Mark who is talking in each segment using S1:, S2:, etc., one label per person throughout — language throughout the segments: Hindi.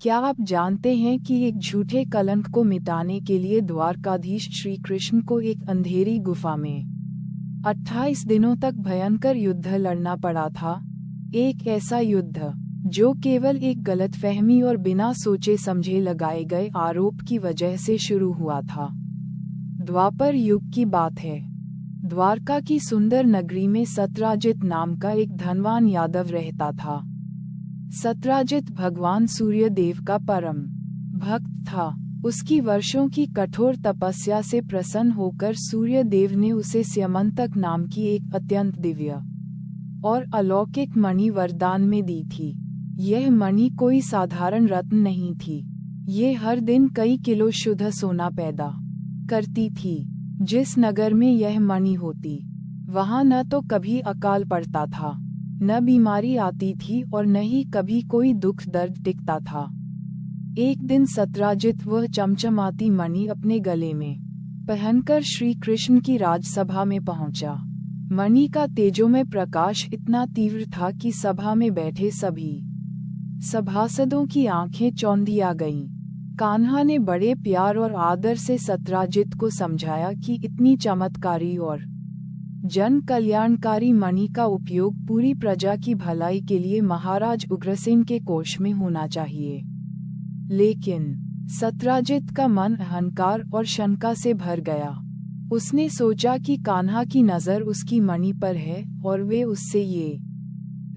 S1: क्या आप जानते हैं कि एक झूठे कलंक को मिटाने के लिए द्वारकाधीश श्री कृष्ण को एक अंधेरी गुफा में 28 दिनों तक भयंकर युद्ध लड़ना पड़ा था। एक ऐसा युद्ध जो केवल एक गलतफहमी और बिना सोचे समझे लगाए गए आरोप की वजह से शुरू हुआ था। द्वापर युग की बात है। द्वारका की सुंदर नगरी में सत्यराजित नाम का एक धनवान यादव रहता था। सत्यराजित भगवान सूर्य देव का परम भक्त था। उसकी वर्षों की कठोर तपस्या से प्रसन्न होकर सूर्य देव ने उसे स्यमंतक नाम की एक अत्यंत दिव्य और अलौकिक मणि वरदान में दी थी। यह मणि कोई साधारण रत्न नहीं थी। ये हर दिन कई किलो शुद्ध सोना पैदा करती थी। जिस नगर में यह मणि होती, वहां न तो कभी अकाल पड़ता था, न बीमारी आती थी और न ही कभी कोई दुख दर्द टिकता था। एक दिन सत्यराजित वह चमचमाती मणि अपने गले में पहनकर श्री कृष्ण की राजसभा में पहुंचा। मणि का तेजोमय प्रकाश इतना तीव्र था कि सभा में बैठे सभी सभासदों की आंखें चौंधिया गईं। कान्हा ने बड़े प्यार और आदर से सत्यराजित को समझाया कि इतनी चमत्कारी और जन कल्याणकारी मणि का उपयोग पूरी प्रजा की भलाई के लिए महाराज उग्रसेन के कोष में होना चाहिए। लेकिन सत्यराजित का मन अहंकार और शंका से भर गया। उसने सोचा कि कान्हा की नजर उसकी मणि पर है और वे उससे ये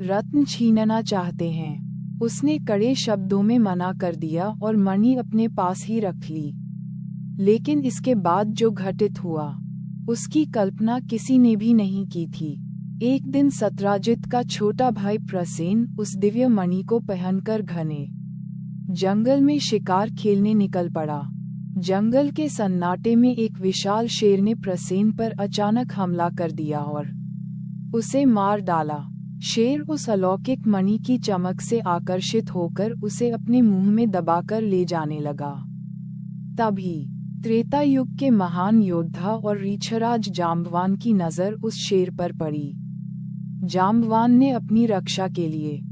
S1: रत्न छीनना चाहते हैं। उसने कड़े शब्दों में मना कर दिया और मणि अपने पास ही रख ली। लेकिन इसके बाद जो घटित हुआ, उसकी कल्पना किसी ने भी नहीं की थी। एक दिन सत्यराजित का छोटा भाई प्रसेन उस दिव्य मणि को पहनकर घने जंगल में शिकार खेलने निकल पड़ा। जंगल के सन्नाटे में एक विशाल शेर ने प्रसेन पर अचानक हमला कर दिया और उसे मार डाला। शेर उस अलौकिक मणि की चमक से आकर्षित होकर उसे अपने मुंह में दबाकर ले जाने लगा। तभी त्रेता युग के महान योद्धा और रीछराज जाम्बवान की नजर उस शेर पर पड़ी। जाम्बवान ने अपनी रक्षा के लिए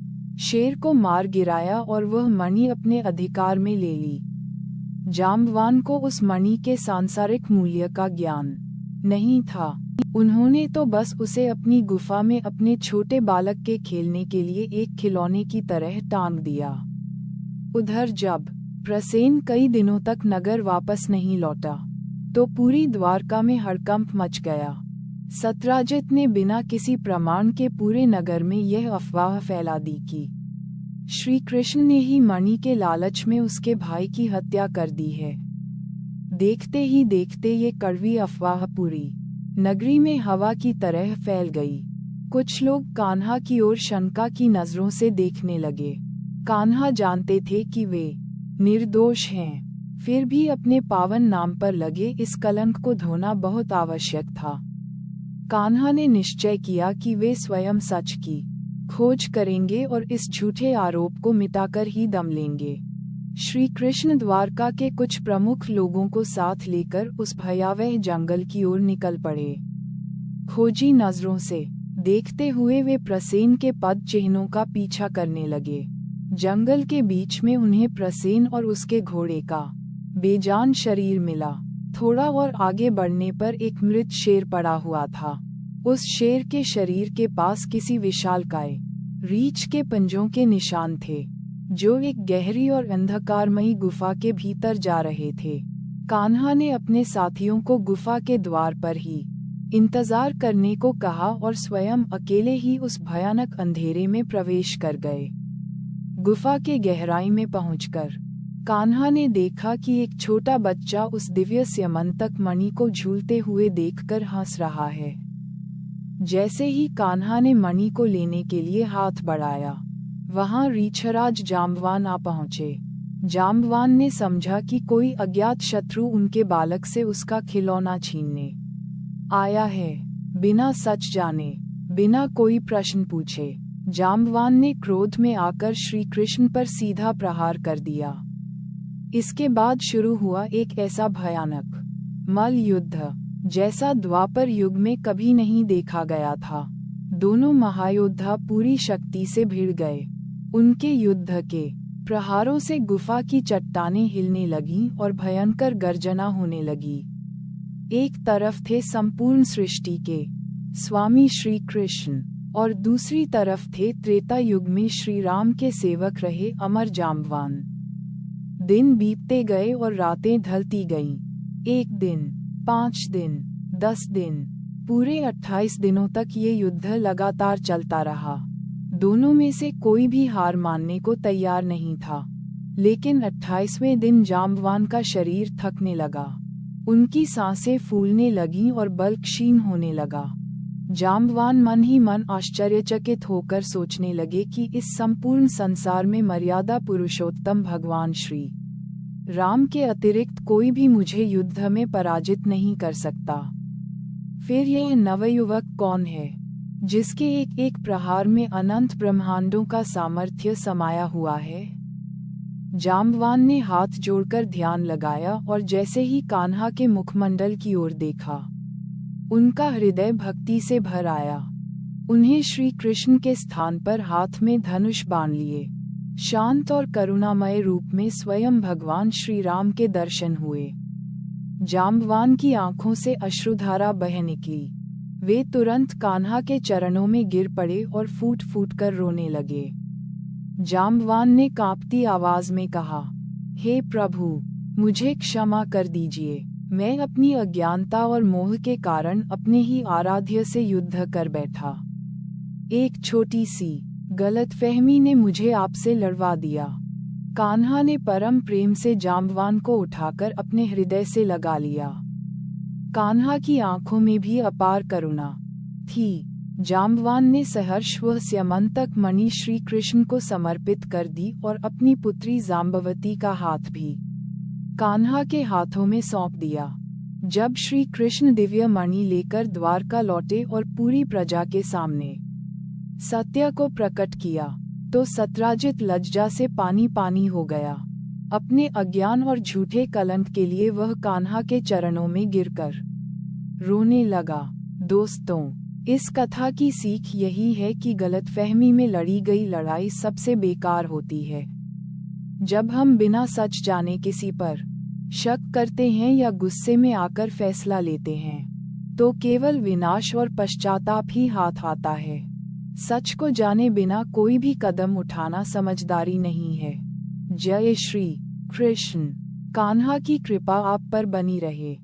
S1: शेर को मार गिराया और वह मणि अपने अधिकार में ले ली। जाम्बवान को उस मणि के सांसारिक मूल्य का ज्ञान नहीं था। उन्होंने तो बस उसे अपनी गुफा में अपने छोटे बालक के खेलने के लिए एक खिलौने की तरह टांग दिया। उधर जब प्रसेन कई दिनों तक नगर वापस नहीं लौटा, तो पूरी द्वारका में हड़कंप मच गया। सत्यराजित ने बिना किसी प्रमाण के पूरे नगर में यह अफवाह फैला दी कि श्री कृष्ण ने ही मणि के लालच में उसके भाई की हत्या कर दी है। देखते ही देखते ये कड़वी अफवाह पूरी नगरी में हवा की तरह फैल गई। कुछ लोग कान्हा की ओर शंका की नजरों से देखने लगे। कान्हा जानते थे कि वे निर्दोष हैं, फिर भी अपने पावन नाम पर लगे इस कलंक को धोना बहुत आवश्यक था। कान्हा ने निश्चय किया कि वे स्वयं सच की खोज करेंगे और इस झूठे आरोप को मिटाकर ही दम लेंगे। श्री कृष्ण द्वारका के कुछ प्रमुख लोगों को साथ लेकर उस भयावह जंगल की ओर निकल पड़े। खोजी नजरों से देखते हुए वे प्रसेन के पद चिन्हों का पीछा करने लगे। जंगल के बीच में उन्हें प्रसेन और उसके घोड़े का बेजान शरीर मिला। थोड़ा और आगे बढ़ने पर एक मृत शेर पड़ा हुआ था। उस शेर के शरीर के पास किसी विशालकाय रीछ के पंजों के निशान थे, जो एक गहरी और अंधकारमयी गुफा के भीतर जा रहे थे। कान्हा ने अपने साथियों को गुफा के द्वार पर ही इंतजार करने को कहा और स्वयं अकेले ही उस भयानक अंधेरे में प्रवेश कर गए। गुफा के गहराई में पहुंचकर कान्हा ने देखा कि एक छोटा बच्चा उस दिव्य स्यमंतक मणि को झूलते हुए देखकर हंस रहा है। जैसे ही कान्हा ने मणि को लेने के लिए हाथ बढ़ाया, वहां रीछराज जाम्बवान आ पहुंचे। जाम्बवान ने समझा कि कोई अज्ञात शत्रु उनके बालक से उसका खिलौना छीनने आया है। बिना सच जाने, बिना कोई प्रश्न पूछे, जाम्बवान ने क्रोध में आकर श्री कृष्ण पर सीधा प्रहार कर दिया। इसके बाद शुरू हुआ एक ऐसा भयानक मल्ल युद्ध जैसा द्वापर युग में कभी नहीं देखा गया था। दोनों महायोद्धा पूरी शक्ति से भिड़ गए। उनके युद्ध के प्रहारों से गुफा की चट्टानें हिलने लगीं और भयंकर गर्जना होने लगी। एक तरफ थे संपूर्ण सृष्टि के स्वामी श्री कृष्ण और दूसरी तरफ थे त्रेता युग में श्री राम के सेवक रहे अमर जाम्बवान। दिन बीतते गए और रातें ढलती गईं। 1 दिन, 5 दिन, 10 दिन, पूरे 28 दिनों तक ये युद्ध लगातार चलता रहा। दोनों में से कोई भी हार मानने को तैयार नहीं था। लेकिन 28वें दिन जाम्बवान का शरीर थकने लगा। उनकी सांसें फूलने लगीं और बल क्षीण होने लगा। जाम्बवान मन ही मन आश्चर्यचकित होकर सोचने लगे कि इस संपूर्ण संसार में मर्यादा पुरुषोत्तम भगवान श्री राम के अतिरिक्त कोई भी मुझे युद्ध में पराजित नहीं कर सकता। फिर यह नवयुवक कौन है जिसके एक एक प्रहार में अनंत ब्रह्मांडों का सामर्थ्य समाया हुआ है? जाम्बवान ने हाथ जोड़कर ध्यान लगाया और जैसे ही कान्हा के मुखमंडल की ओर देखा, उनका हृदय भक्ति से भर आया। उन्हें श्री कृष्ण के स्थान पर हाथ में धनुष बाण लिए शांत और करुणामय रूप में स्वयं भगवान श्री राम के दर्शन हुए। जाम्बवान की आंखों से अश्रुधारा बह निकली। वे तुरंत कान्हा के चरणों में गिर पड़े और फूट फूट कर रोने लगे। जाम्बवान ने कांपती आवाज में कहा, हे प्रभु, मुझे क्षमा कर दीजिए। मैं अपनी अज्ञानता और मोह के कारण अपने ही आराध्य से युद्ध कर बैठा। एक छोटी सी गलतफहमी ने मुझे आपसे लड़वा दिया। कान्हा ने परम प्रेम से जाम्बवान को उठाकर अपने हृदय से लगा लिया। कान्हा की आंखों में भी अपार करुणा थी। जाम्बवान ने सहर्ष वह स्यमंतक मणि श्री कृष्ण को समर्पित कर दी और अपनी पुत्री जाम्बवती का हाथ भी कान्हा के हाथों में सौंप दिया। जब श्री कृष्ण दिव्य मणि लेकर द्वारका लौटे और पूरी प्रजा के सामने सत्य को प्रकट किया, तो सत्राजित लज्जा से पानी पानी हो गया। अपने अज्ञान और झूठे कलंक के लिए वह कान्हा के चरणों में गिरकर रोने लगा। दोस्तों, इस कथा की सीख यही है कि गलतफहमी में लड़ी गई लड़ाई सबसे बेकार होती है। जब हम बिना सच जाने किसी पर शक करते हैं या गुस्से में आकर फैसला लेते हैं, तो केवल विनाश और पश्चाताप ही हाथ आता है। सच को जाने बिना कोई भी कदम उठाना समझदारी नहीं है। जय श्री कृष्ण। कान्हा की कृपा आप पर बनी रहे।